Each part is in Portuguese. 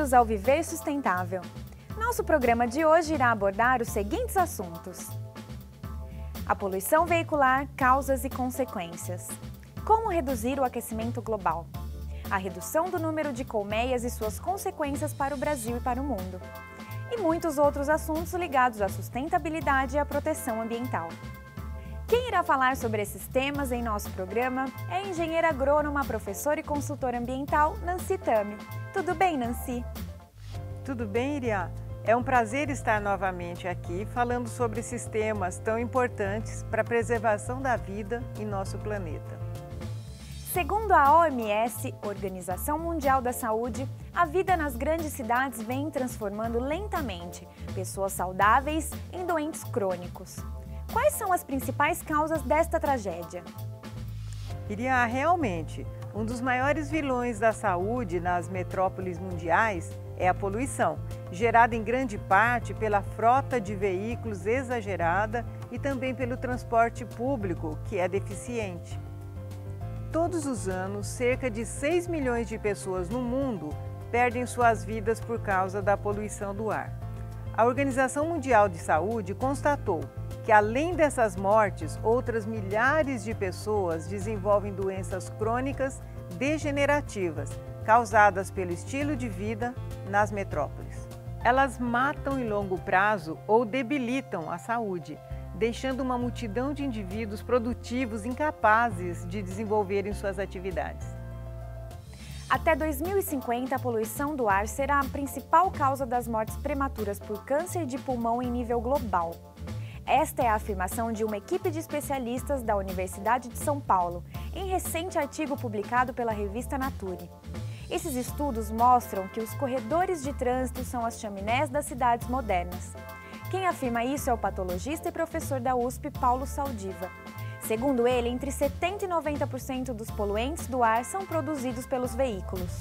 Bem-vindos ao Viver Sustentável. Nosso programa de hoje irá abordar os seguintes assuntos: a poluição veicular, causas e consequências. Como reduzir o aquecimento global? A redução do número de colmeias e suas consequências para o Brasil e para o mundo. E muitos outros assuntos ligados à sustentabilidade e à proteção ambiental. Quem irá falar sobre esses temas em nosso programa é a engenheira agrônoma, professora e consultora ambiental, Nancy Tami. Tudo bem, Nancy? Tudo bem, Iria? É um prazer estar novamente aqui falando sobre esses temas tão importantes para a preservação da vida em nosso planeta. Segundo a OMS, Organização Mundial da Saúde, a vida nas grandes cidades vem transformando lentamente pessoas saudáveis em doentes crônicos. Quais são as principais causas desta tragédia? Iria, realmente, um dos maiores vilões da saúde nas metrópoles mundiais é a poluição, gerada em grande parte pela frota de veículos exagerada e também pelo transporte público, que é deficiente. Todos os anos, cerca de 6 milhões de pessoas no mundo perdem suas vidas por causa da poluição do ar. A Organização Mundial de Saúde constatou que, além dessas mortes, outras milhares de pessoas desenvolvem doenças crônicas degenerativas causadas pelo estilo de vida nas metrópoles. Elas matam em longo prazo ou debilitam a saúde, deixando uma multidão de indivíduos produtivos incapazes de desenvolverem suas atividades. Até 2050, a poluição do ar será a principal causa das mortes prematuras por câncer de pulmão em nível global. Esta é a afirmação de uma equipe de especialistas da Universidade de São Paulo, em recente artigo publicado pela revista Nature. Esses estudos mostram que os corredores de trânsito são as chaminés das cidades modernas. Quem afirma isso é o patologista e professor da USP, Paulo Saldiva. Segundo ele, entre 70% e 90% dos poluentes do ar são produzidos pelos veículos.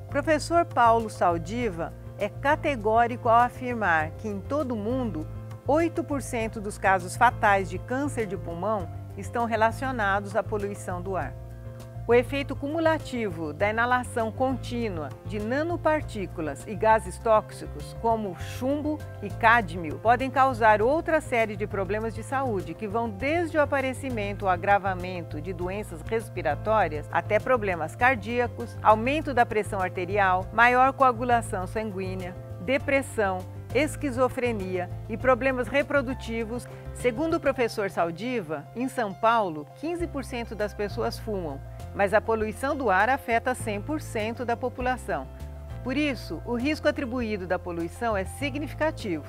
O professor Paulo Saldiva é categórico ao afirmar que em todo o mundo, 8% dos casos fatais de câncer de pulmão estão relacionados à poluição do ar. O efeito cumulativo da inalação contínua de nanopartículas e gases tóxicos, como chumbo e cádmio, podem causar outra série de problemas de saúde, que vão desde o aparecimento ou agravamento de doenças respiratórias até problemas cardíacos, aumento da pressão arterial, maior coagulação sanguínea, depressão, esquizofrenia e problemas reprodutivos. Segundo o professor Saldiva, em São Paulo, 15% das pessoas fumam, mas a poluição do ar afeta 100% da população. Por isso, o risco atribuído da poluição é significativo.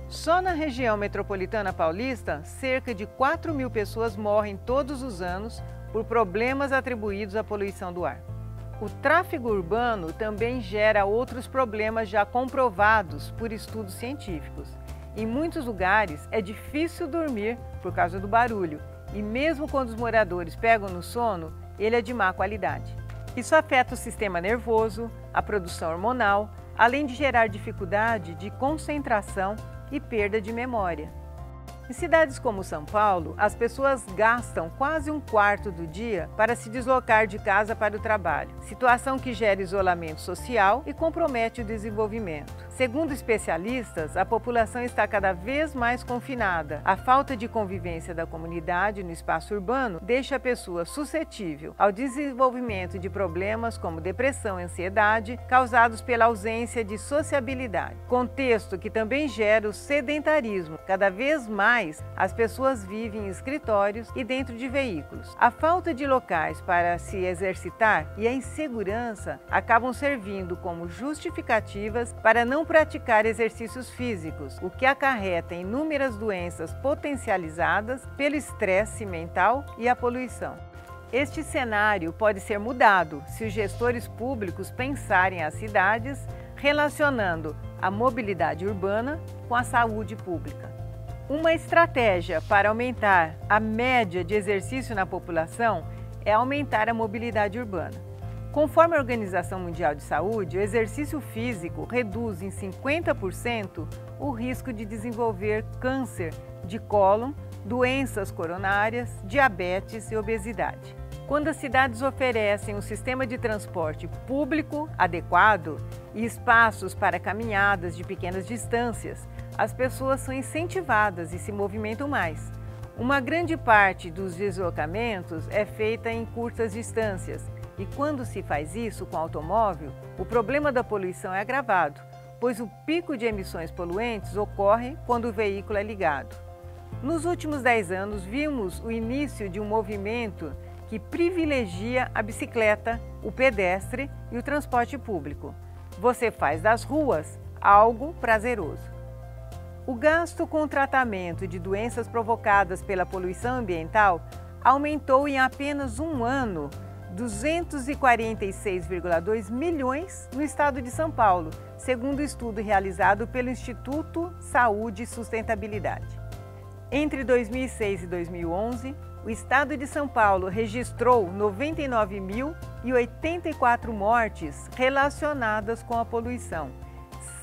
Só na região metropolitana paulista, cerca de 4 mil pessoas morrem todos os anos por problemas atribuídos à poluição do ar. O tráfego urbano também gera outros problemas já comprovados por estudos científicos. Em muitos lugares é difícil dormir por causa do barulho, e mesmo quando os moradores pegam no sono, ele é de má qualidade. Isso afeta o sistema nervoso, a produção hormonal, além de gerar dificuldade de concentração e perda de memória. Em cidades como São Paulo, as pessoas gastam quase um quarto do dia para se deslocar de casa para o trabalho, situação que gera isolamento social e compromete o desenvolvimento. Segundo especialistas, a população está cada vez mais confinada. A falta de convivência da comunidade no espaço urbano deixa a pessoa suscetível ao desenvolvimento de problemas como depressão e ansiedade, causados pela ausência de sociabilidade. Contexto que também gera o sedentarismo. Cada vez mais, as pessoas vivem em escritórios e dentro de veículos. A falta de locais para se exercitar e a insegurança acabam servindo como justificativas para não praticar exercícios físicos, o que acarreta inúmeras doenças potencializadas pelo estresse mental e a poluição. Este cenário pode ser mudado se os gestores públicos pensarem as cidades relacionando a mobilidade urbana com a saúde pública. Uma estratégia para aumentar a média de exercício na população é aumentar a mobilidade urbana. Conforme a Organização Mundial de Saúde, o exercício físico reduz em 50% o risco de desenvolver câncer de cólon, doenças coronárias, diabetes e obesidade. Quando as cidades oferecem um sistema de transporte público adequado e espaços para caminhadas de pequenas distâncias, as pessoas são incentivadas e se movimentam mais. Uma grande parte dos deslocamentos é feita em curtas distâncias e quando se faz isso com automóvel, o problema da poluição é agravado, pois o pico de emissões poluentes ocorre quando o veículo é ligado. Nos últimos 10 anos, vimos o início de um movimento que privilegia a bicicleta, o pedestre e o transporte público. Você faz das ruas algo prazeroso. O gasto com o tratamento de doenças provocadas pela poluição ambiental aumentou em apenas um ano 246,2 milhões no estado de São Paulo, segundo estudo realizado pelo Instituto Saúde e Sustentabilidade. Entre 2006 e 2011, o estado de São Paulo registrou 99.084 mortes relacionadas com a poluição,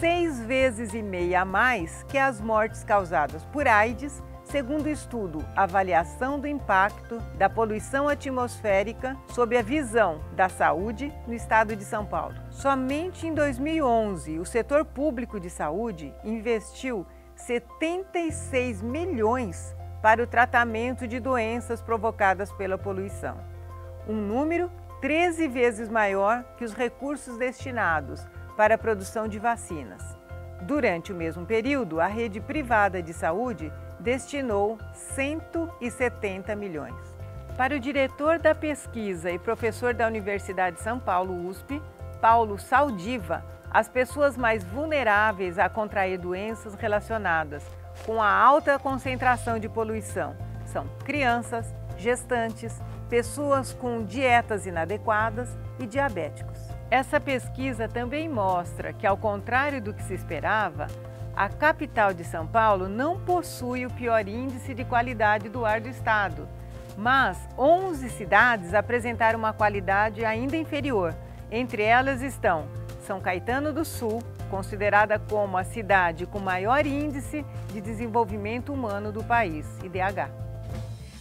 6,5 vezes a mais que as mortes causadas por AIDS, segundo o estudo Avaliação do Impacto da Poluição Atmosférica sob a visão da saúde no estado de São Paulo. Somente em 2011, o setor público de saúde investiu 76 milhões para o tratamento de doenças provocadas pela poluição, um número 13 vezes maior que os recursos destinados para a produção de vacinas. Durante o mesmo período, a rede privada de saúde destinou 170 milhões. Para o diretor da pesquisa e professor da Universidade de São Paulo, USP, Paulo Saldiva, as pessoas mais vulneráveis a contrair doenças relacionadas com a alta concentração de poluição são crianças, gestantes, pessoas com dietas inadequadas e diabéticos. Essa pesquisa também mostra que, ao contrário do que se esperava, a capital de São Paulo não possui o pior índice de qualidade do ar do estado, mas 11 cidades apresentaram uma qualidade ainda inferior. Entre elas estão São Caetano do Sul, considerada como a cidade com maior índice de desenvolvimento humano do país, IDH.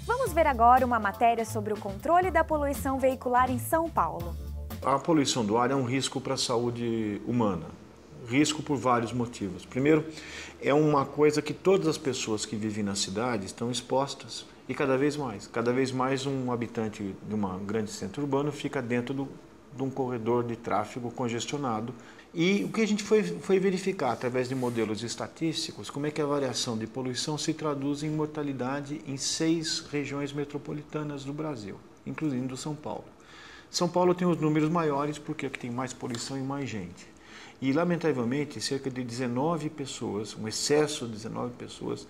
Vamos ver agora uma matéria sobre o controle da poluição veicular em São Paulo. A poluição do ar é um risco para a saúde humana. Risco por vários motivos. Primeiro, é uma coisa que todas as pessoas que vivem na cidade estão expostas e cada vez mais um habitante de um grande centro urbano fica dentro de um corredor de tráfego congestionado. E o que a gente foi verificar através de modelos estatísticos, como é que a variação de poluição se traduz em mortalidade em 6 regiões metropolitanas do Brasil, incluindo São Paulo. São Paulo tem os números maiores porque aqui tem mais poluição e mais gente. E, lamentavelmente, cerca de 19 pessoas, um excesso de 19 pessoas,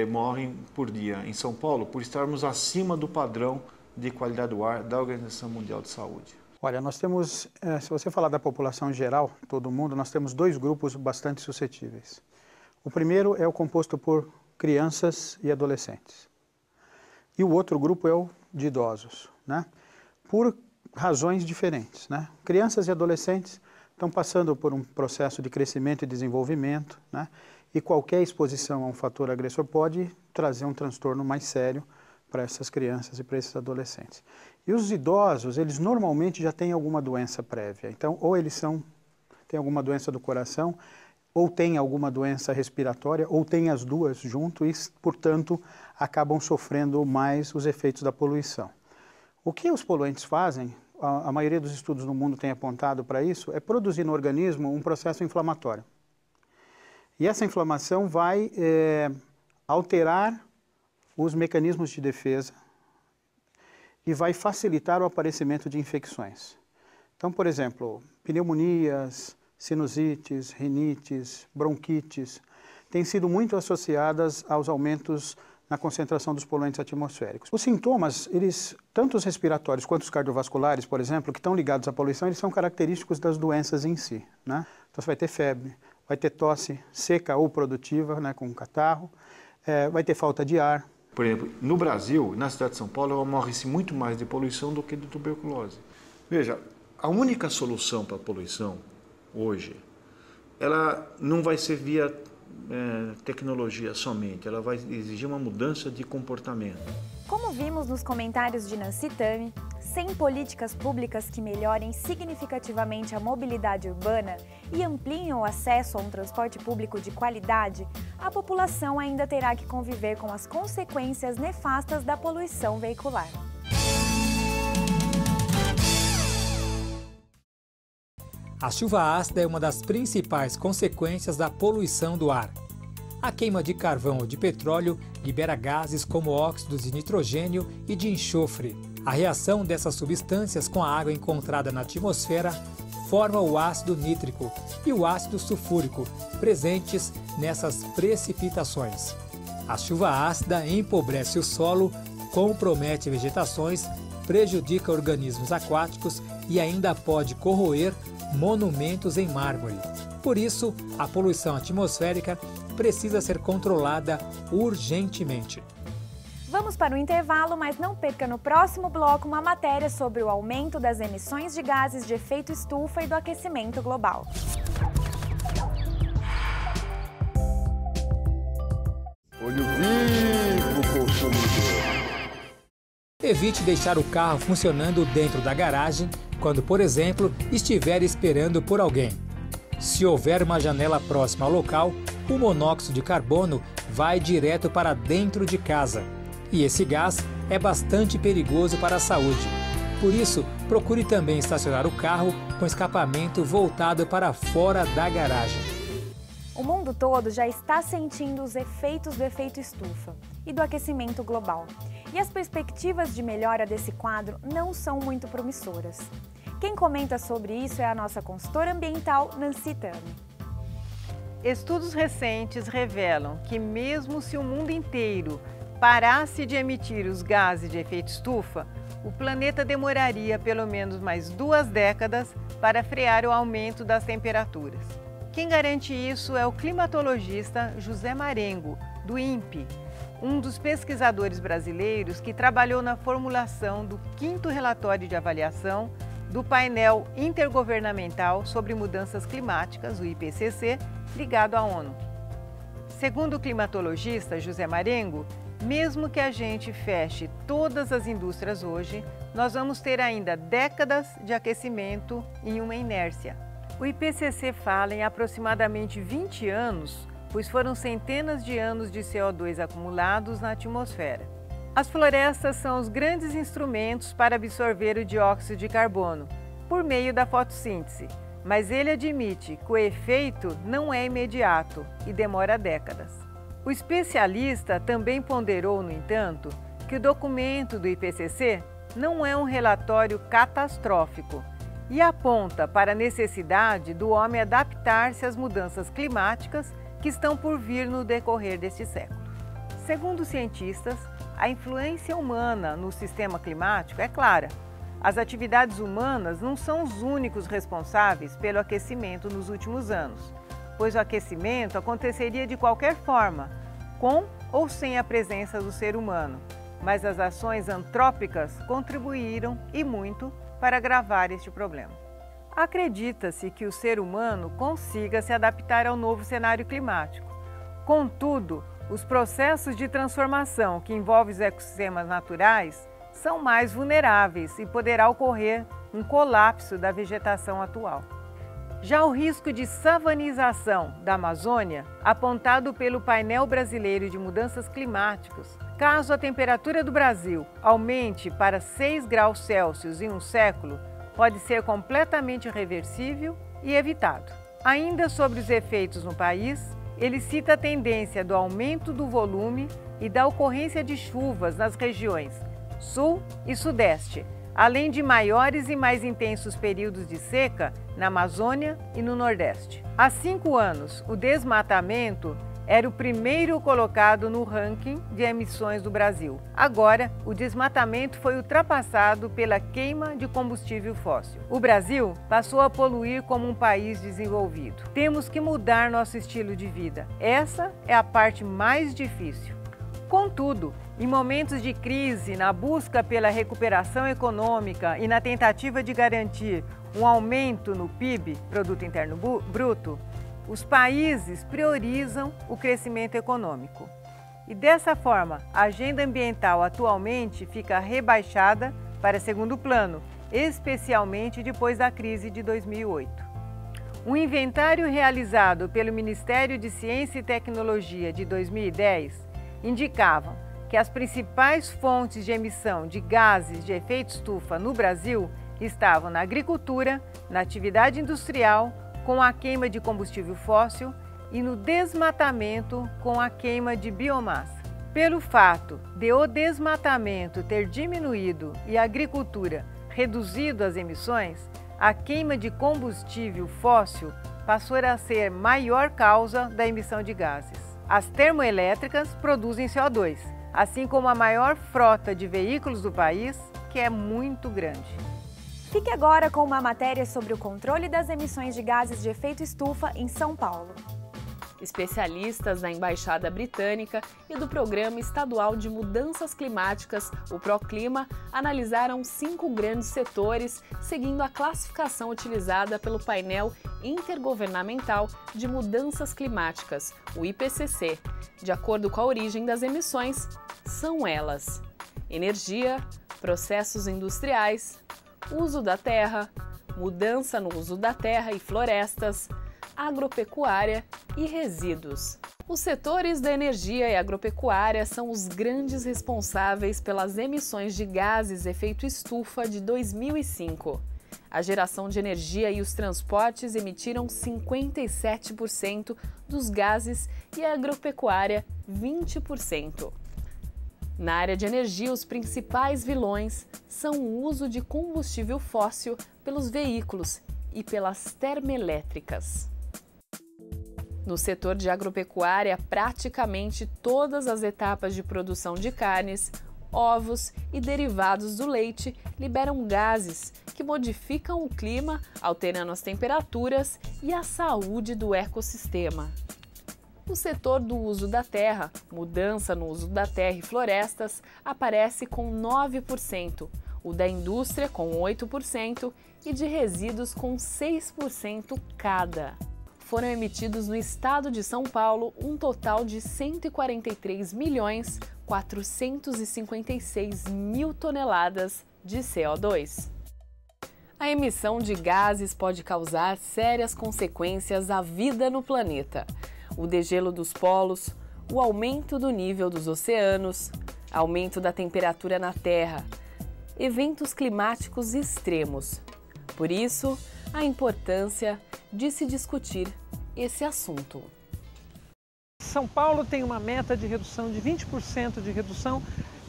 morrem por dia em São Paulo por estarmos acima do padrão de qualidade do ar da Organização Mundial de Saúde. Olha, nós temos, se você falar da população geral, todo mundo, nós temos 2 grupos bastante suscetíveis. O primeiro é o composto por crianças e adolescentes. E o outro grupo é o de idosos, né? Por razões diferentes, né? Crianças e adolescentes estão passando por um processo de crescimento e desenvolvimento, né? E qualquer exposição a um fator agressor pode trazer um transtorno mais sério para essas crianças e para esses adolescentes. E os idosos, eles normalmente já têm alguma doença prévia. Então, ou eles têm alguma doença do coração, ou têm alguma doença respiratória, ou têm as duas junto e, portanto, acabam sofrendo mais os efeitos da poluição. O que os poluentes fazem, a maioria dos estudos no mundo tem apontado para isso, é produzir no organismo um processo inflamatório. E essa inflamação vai alterar os mecanismos de defesa e vai facilitar o aparecimento de infecções. Então, por exemplo, pneumonias, sinusites, rinites, bronquites, têm sido muito associadas aos aumentos na concentração dos poluentes atmosféricos. Os sintomas, tanto os respiratórios quanto os cardiovasculares, por exemplo, que estão ligados à poluição, eles são característicos das doenças em si, né? Então você vai ter febre, vai ter tosse seca ou produtiva, né, com catarro, vai ter falta de ar. Por exemplo, no Brasil, na cidade de São Paulo, morre-se muito mais de poluição do que de tuberculose. Veja, a única solução para a poluição, hoje, ela não vai ser via tecnologia somente, ela vai exigir uma mudança de comportamento. Como vimos nos comentários de Nancy Tami, Sem políticas públicas que melhorem significativamente a mobilidade urbana e ampliem o acesso a um transporte público de qualidade, a população ainda terá que conviver com as consequências nefastas da poluição veicular. A chuva ácida é uma das principais consequências da poluição do ar. A queima de carvão ou de petróleo libera gases como óxidos de nitrogênio e de enxofre. A reação dessas substâncias com a água encontrada na atmosfera forma o ácido nítrico e o ácido sulfúrico, presentes nessas precipitações. A chuva ácida empobrece o solo, compromete vegetações, prejudica organismos aquáticos e ainda pode corroer monumentos em mármore. Por isso, a poluição atmosférica precisa ser controlada urgentemente. Vamos para o intervalo, mas não perca no próximo bloco uma matéria sobre o aumento das emissões de gases de efeito estufa e do aquecimento global. Olho vivo, consumidor. Evite deixar o carro funcionando dentro da garagem quando, por exemplo, estiver esperando por alguém. Se houver uma janela próxima ao local, o monóxido de carbono vai direto para dentro de casa. E esse gás é bastante perigoso para a saúde. Por isso, procure também estacionar o carro com escapamento voltado para fora da garagem. O mundo todo já está sentindo os efeitos do efeito estufa e do aquecimento global. E as perspectivas de melhora desse quadro não são muito promissoras. Quem comenta sobre isso é a nossa consultora ambiental, Nancy Tami. Estudos recentes revelam que mesmo se o mundo inteiro parasse de emitir os gases de efeito estufa, o planeta demoraria pelo menos mais 2 décadas para frear o aumento das temperaturas. Quem garante isso é o climatologista José Marengo, do INPE, um dos pesquisadores brasileiros que trabalhou na formulação do 5º relatório de avaliação do painel intergovernamental sobre mudanças climáticas, o IPCC, ligado à ONU. Segundo o climatologista José Marengo, mesmo que a gente feche todas as indústrias hoje, nós vamos ter ainda décadas de aquecimento em uma inércia. O IPCC fala em aproximadamente 20 anos, pois foram centenas de anos de CO2 acumulados na atmosfera. As florestas são os grandes instrumentos para absorver o dióxido de carbono, por meio da fotossíntese, mas ele admite que o efeito não é imediato e demora décadas. O especialista também ponderou, no entanto, que o documento do IPCC não é um relatório catastrófico e aponta para a necessidade do homem adaptar-se às mudanças climáticas que estão por vir no decorrer deste século. Segundo os cientistas, a influência humana no sistema climático é clara. As atividades humanas não são os únicos responsáveis pelo aquecimento nos últimos anos, pois o aquecimento aconteceria de qualquer forma, com ou sem a presença do ser humano, mas as ações antrópicas contribuíram e muito para agravar este problema. Acredita-se que o ser humano consiga se adaptar ao novo cenário climático. Contudo, os processos de transformação que envolvem os ecossistemas naturais são mais vulneráveis e poderá ocorrer um colapso da vegetação atual. Já o risco de savanização da Amazônia, apontado pelo painel brasileiro de mudanças climáticas, caso a temperatura do Brasil aumente para 6 graus Celsius em um século, pode ser completamente reversível e evitado. Ainda sobre os efeitos no país, ele cita a tendência do aumento do volume e da ocorrência de chuvas nas regiões Sul e Sudeste, além de maiores e mais intensos períodos de seca na Amazônia e no Nordeste. Há 5 anos, o desmatamento era o primeiro colocado no ranking de emissões do Brasil. Agora, o desmatamento foi ultrapassado pela queima de combustível fóssil. O Brasil passou a poluir como um país desenvolvido. Temos que mudar nosso estilo de vida. Essa é a parte mais difícil. Contudo, em momentos de crise, na busca pela recuperação econômica e na tentativa de garantir um aumento no PIB, Produto Interno Bruto, os países priorizam o crescimento econômico. E dessa forma, a agenda ambiental atualmente fica rebaixada para segundo plano, especialmente depois da crise de 2008. Um inventário realizado pelo Ministério de Ciência e Tecnologia de 2010 indicava que as principais fontes de emissão de gases de efeito estufa no Brasil estavam na agricultura, na atividade industrial, com a queima de combustível fóssil e no desmatamento com a queima de biomassa. Pelo fato de o desmatamento ter diminuído e a agricultura reduzido as emissões, a queima de combustível fóssil passou a ser maior causa da emissão de gases. As termoelétricas produzem CO2, assim como a maior frota de veículos do país, que é muito grande. Fique agora com uma matéria sobre o controle das emissões de gases de efeito estufa em São Paulo. Especialistas da Embaixada Britânica e do Programa Estadual de Mudanças Climáticas, o Proclima, analisaram 5 grandes setores, seguindo a classificação utilizada pelo Painel Intergovernamental de Mudanças Climáticas, o IPCC. De acordo com a origem das emissões, são elas: energia, processos industriais, uso da terra, mudança no uso da terra e florestas, agropecuária e resíduos. Os setores da energia e agropecuária são os grandes responsáveis pelas emissões de gases efeito estufa de 2005. A geração de energia e os transportes emitiram 57% dos gases e a agropecuária 20%. Na área de energia, os principais vilões são o uso de combustível fóssil pelos veículos e pelas termoelétricas. No setor de agropecuária, praticamente todas as etapas de produção de carnes, ovos e derivados do leite liberam gases que modificam o clima, alterando as temperaturas e a saúde do ecossistema. O setor do uso da terra, mudança no uso da terra e florestas, aparece com 9%, o da indústria com 8% e de resíduos com 6% cada. Foram emitidos no estado de São Paulo um total de 143.456.000 toneladas de CO2. A emissão de gases pode causar sérias consequências à vida no planeta. O degelo dos polos, o aumento do nível dos oceanos, aumento da temperatura na Terra, eventos climáticos extremos. Por isso, a importância de se discutir esse assunto. São Paulo tem uma meta de redução de 20% de redução.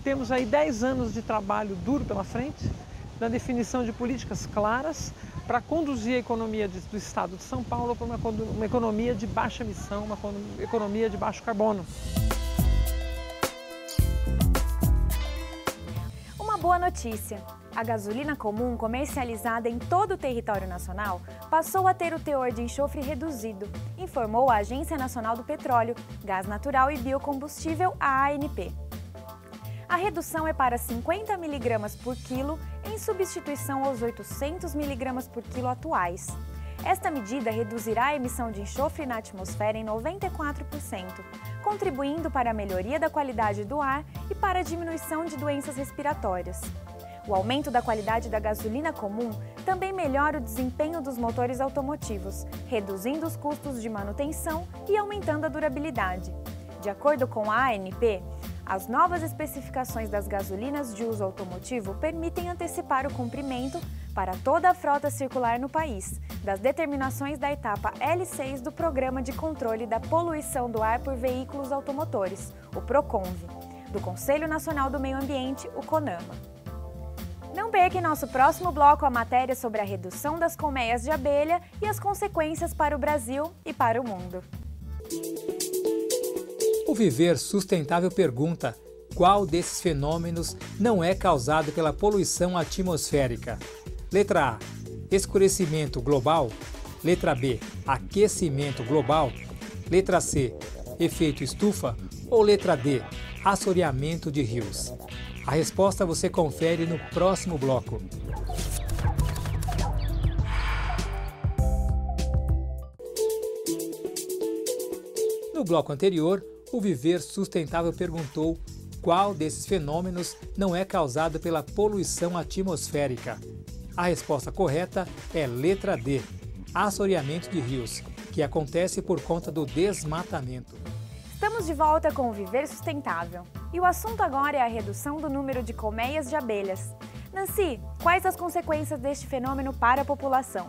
Temos aí 10 anos de trabalho duro pela frente, na definição de políticas claras para conduzir a economia do estado de São Paulo para uma economia de baixa emissão, uma economia de baixo carbono. Uma boa notícia: a gasolina comum comercializada em todo o território nacional passou a ter o teor de enxofre reduzido, informou a Agência Nacional do Petróleo, Gás Natural e Biocombustível, a ANP. A redução é para 50 mg por quilo, em substituição aos 800 mg por quilo atuais. Esta medida reduzirá a emissão de enxofre na atmosfera em 94%, contribuindo para a melhoria da qualidade do ar e para a diminuição de doenças respiratórias. O aumento da qualidade da gasolina comum também melhora o desempenho dos motores automotivos, reduzindo os custos de manutenção e aumentando a durabilidade. De acordo com a ANP, as novas especificações das gasolinas de uso automotivo permitem antecipar o cumprimento, para toda a frota circular no país, das determinações da etapa L6 do Programa de Controle da Poluição do Ar por Veículos Automotores, o PROCONVE, do Conselho Nacional do Meio Ambiente, o CONAMA. Não perca em nosso próximo bloco a matéria sobre a redução das colmeias de abelha e as consequências para o Brasil e para o mundo. O Viver Sustentável pergunta: qual desses fenômenos não é causado pela poluição atmosférica? Letra A: escurecimento global. Letra B: aquecimento global. Letra C: efeito estufa. Ou letra D: assoreamento de rios? A resposta você confere no próximo bloco. No bloco anterior, o Viver Sustentável perguntou qual desses fenômenos não é causado pela poluição atmosférica? A resposta correta é letra D, assoreamento de rios, que acontece por conta do desmatamento. Estamos de volta com o Viver Sustentável. E o assunto agora é a redução do número de colmeias de abelhas. Nancy, quais as consequências deste fenômeno para a população?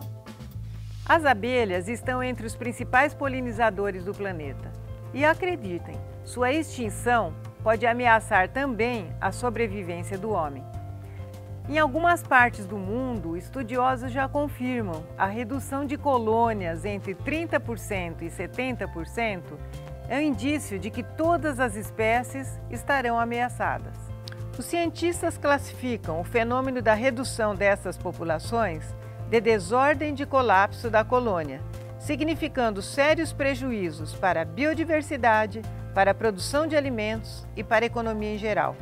As abelhas estão entre os principais polinizadores do planeta. E acreditem, sua extinção pode ameaçar também a sobrevivência do homem. Em algumas partes do mundo, estudiosos já confirmam a redução de colônias entre 30% e 70% é um indício de que todas as espécies estarão ameaçadas. Os cientistas classificam o fenômeno da redução dessas populações de desordem de colapso da colônia, significando sérios prejuízos para a biodiversidade, para a produção de alimentos e para a economia em geral.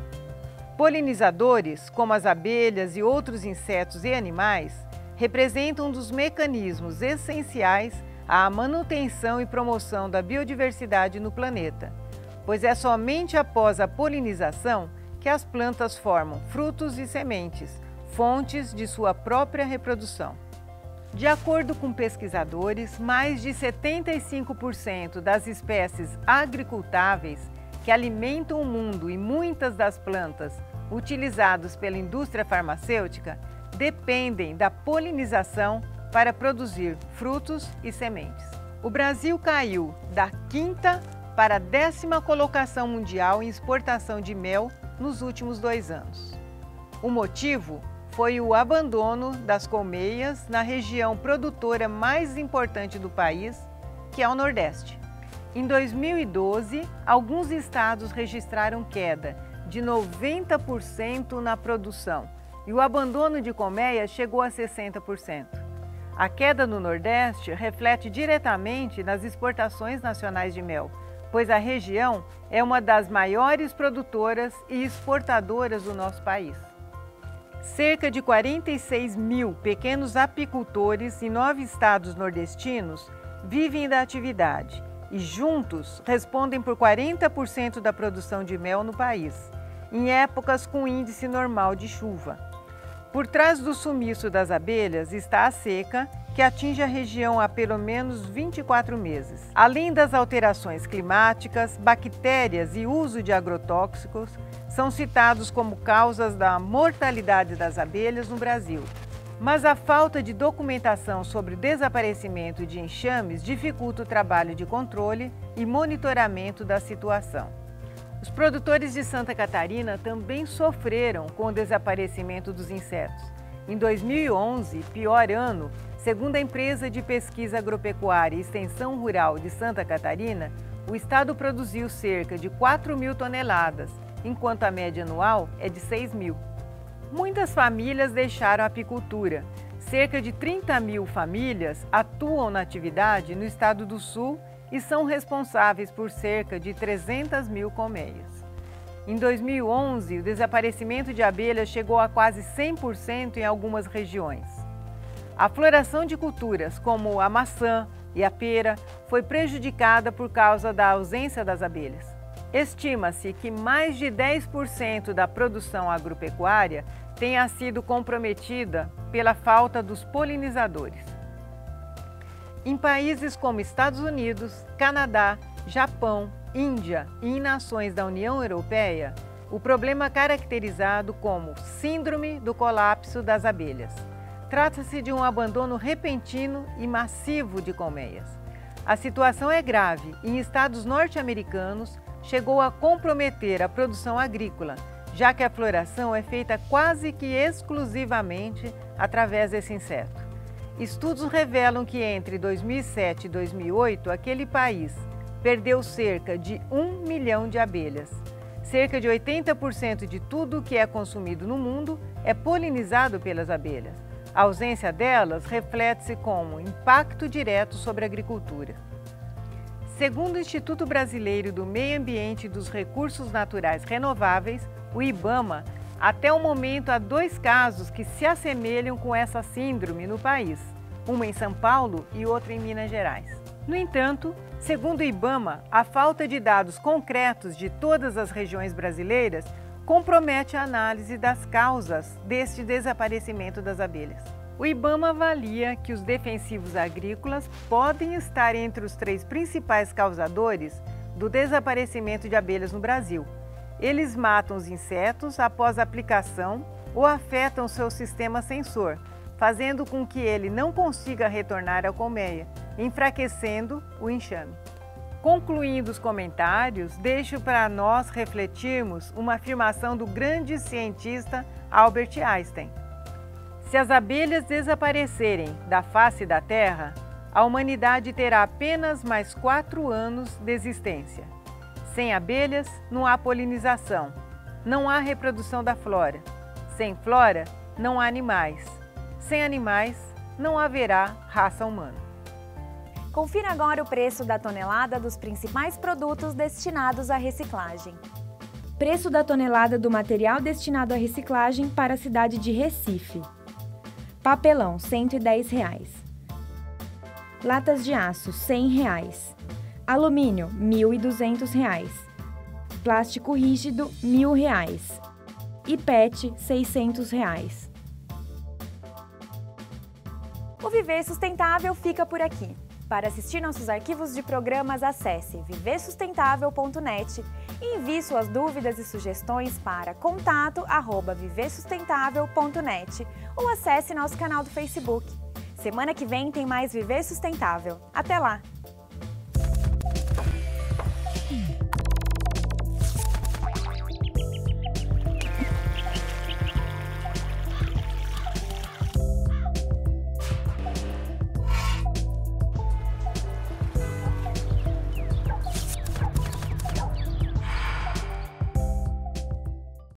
Polinizadores, como as abelhas e outros insetos e animais, representam um dos mecanismos essenciais à manutenção e promoção da biodiversidade no planeta, pois é somente após a polinização que as plantas formam frutos e sementes, fontes de sua própria reprodução. De acordo com pesquisadores, mais de 75% das espécies agricultáveis que alimentam o mundo e muitas das plantas utilizadas pela indústria farmacêutica dependem da polinização para produzir frutos e sementes. O Brasil caiu da 5ª para a 10ª colocação mundial em exportação de mel nos últimos 2 anos. O motivo foi o abandono das colmeias na região produtora mais importante do país, que é o Nordeste. Em 2012, alguns estados registraram queda de 90% na produção e o abandono de colmeias chegou a 60%. A queda no Nordeste reflete diretamente nas exportações nacionais de mel, pois a região é uma das maiores produtoras e exportadoras do nosso país. Cerca de 46 mil pequenos apicultores em 9 estados nordestinos vivem da atividade e juntos respondem por 40% da produção de mel no país, em épocas com índice normal de chuva. Por trás do sumiço das abelhas está a seca, que atinge a região há pelo menos 24 meses. Além das alterações climáticas, bactérias e uso de agrotóxicos são citados como causas da mortalidade das abelhas no Brasil. Mas a falta de documentação sobre o desaparecimento de enxames dificulta o trabalho de controle e monitoramento da situação. Os produtores de Santa Catarina também sofreram com o desaparecimento dos insetos. Em 2011, pior ano, segundo a empresa de pesquisa agropecuária e extensão rural de Santa Catarina, o estado produziu cerca de 4 mil toneladas, enquanto a média anual é de 6 mil. Muitas famílias deixaram a apicultura. Cerca de 30 mil famílias atuam na atividade no estado do Sul e são responsáveis por cerca de 300 mil colmeias. Em 2011, o desaparecimento de abelhas chegou a quase 100% em algumas regiões. A floração de culturas como a maçã e a pera foi prejudicada por causa da ausência das abelhas. Estima-se que mais de 10% da produção agropecuária tenha sido comprometida pela falta dos polinizadores. Em países como Estados Unidos, Canadá, Japão, Índia e em nações da União Europeia, o problema é caracterizado como Síndrome do Colapso das Abelhas. Trata-se de um abandono repentino e massivo de colmeias. A situação é grave e em estados norte-americanos chegou a comprometer a produção agrícola, já que a floração é feita quase que exclusivamente através desse inseto. Estudos revelam que entre 2007 e 2008, aquele país perdeu cerca de 1 milhão de abelhas. Cerca de 80% de tudo que é consumido no mundo é polinizado pelas abelhas. A ausência delas reflete-se como impacto direto sobre a agricultura. Segundo o Instituto Brasileiro do Meio Ambiente e dos Recursos Naturais Renováveis, o IBAMA, até o momento há 2 casos que se assemelham com essa síndrome no país, uma em São Paulo e outra em Minas Gerais. No entanto, segundo o IBAMA, a falta de dados concretos de todas as regiões brasileiras compromete a análise das causas deste desaparecimento das abelhas. O IBAMA avalia que os defensivos agrícolas podem estar entre os 3 principais causadores do desaparecimento de abelhas no Brasil. Eles matam os insetos após a aplicação ou afetam seu sistema sensor, fazendo com que ele não consiga retornar à colmeia, enfraquecendo o enxame. Concluindo os comentários, deixo para nós refletirmos uma afirmação do grande cientista Albert Einstein. Se as abelhas desaparecerem da face da Terra, a humanidade terá apenas mais 4 anos de existência. Sem abelhas, não há polinização, não há reprodução da flora. Sem flora, não há animais. Sem animais, não haverá raça humana. Confira agora o preço da tonelada dos principais produtos destinados à reciclagem. Preço da tonelada do material destinado à reciclagem para a cidade de Recife. Papelão, R$ 110. Latas de aço, R$ 100. Alumínio, R$ 1.200. Plástico rígido, R$ 1.000. E PET, R$ 600. O Viver Sustentável fica por aqui. Para assistir nossos arquivos de programas, acesse viversustentável.net e envie suas dúvidas e sugestões para contato@viversustentável.net ou acesse nosso canal do Facebook. Semana que vem tem mais Viver Sustentável. Até lá!